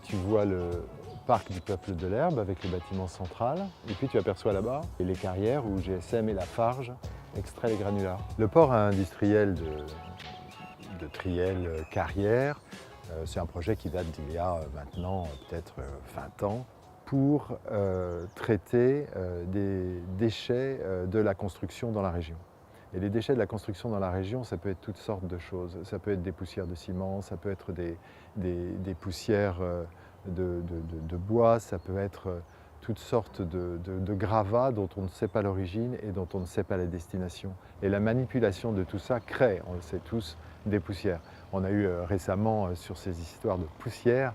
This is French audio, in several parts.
Tu vois le parc du Peuple de l'Herbe avec le bâtiment central. Et puis tu aperçois là-bas les carrières où GSM et Lafarge extraient les granulats. Le port industriel de Triel-Carrière, c'est un projet qui date d'il y a maintenant peut-être 20 ans pour traiter des déchets de la construction dans la région. Et les déchets de la construction dans la région, ça peut être toutes sortes de choses. Ça peut être des poussières de ciment, ça peut être des poussières de bois, ça peut être toutes sortes de gravats dont on ne sait pas l'origine et dont on ne sait pas la destination. Et la manipulation de tout ça crée, on le sait tous, des poussières. On a eu récemment sur ces histoires de poussières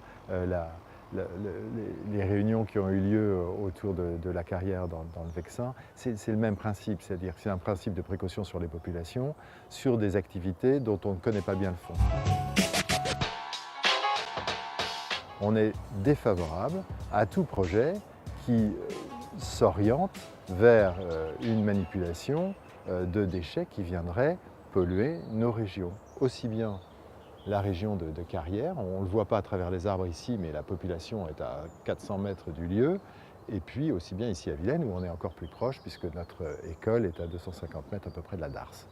les réunions qui ont eu lieu autour de la carrière dans le Vexin. C'est le même principe, c'est-à-dire que c'est un principe de précaution sur les populations, sur des activités dont on ne connaît pas bien le fond. On est défavorable à tout projet qui s'oriente vers une manipulation de déchets qui viendraient polluer nos régions. Aussi bien la région de Carrière, on ne le voit pas à travers les arbres ici, mais la population est à 400 mètres du lieu, et puis aussi bien ici à Vilaine, où on est encore plus proche, puisque notre école est à 250 mètres à peu près de la Darse.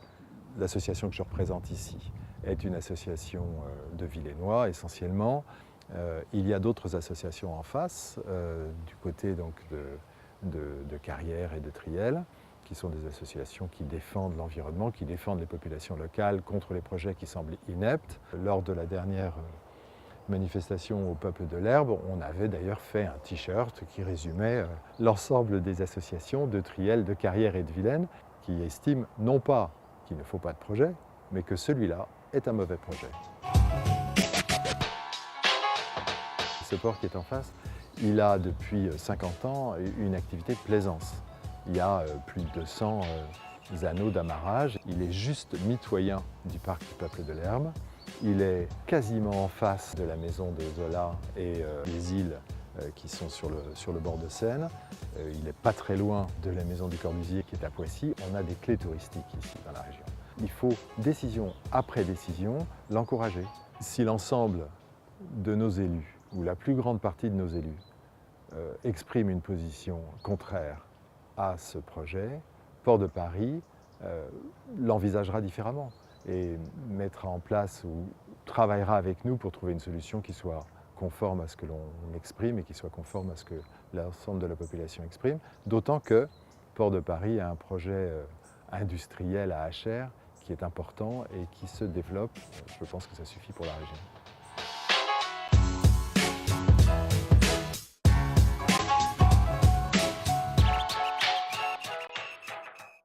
L'association que je représente ici est une association de Vilainois essentiellement. Il y a d'autres associations en face, du côté donc de Carrière et de Triel, qui sont des associations qui défendent l'environnement, qui défendent les populations locales contre les projets qui semblent ineptes. Lors de la dernière manifestation au Peuple de l'Herbe, on avait d'ailleurs fait un t-shirt qui résumait l'ensemble des associations de Triel, de Carrière et de Vilaine, qui estiment non pas qu'il ne faut pas de projet, mais que celui-là est un mauvais projet. Ce port qui est en face, il a depuis 50 ans une activité de plaisance. Il y a plus de 200 anneaux d'amarrage. Il est juste mitoyen du parc du Peuple de l'Herbe. Il est quasiment en face de la maison de Zola et les îles qui sont sur le bord de Seine. Il n'est pas très loin de la maison du Corbusier qui est à Poissy. On a des clés touristiques ici dans la région. Il faut, décision après décision, l'encourager. Si l'ensemble de nos élus, ou la plus grande partie de nos élus, exprime une position contraire à ce projet, Port de Paris l'envisagera différemment et mettra en place ou travaillera avec nous pour trouver une solution qui soit conforme à ce que l'on exprime et qui soit conforme à ce que l'ensemble de la population exprime, d'autant que Port de Paris a un projet industriel à HR qui est important et qui se développe. Je pense que ça suffit pour la région.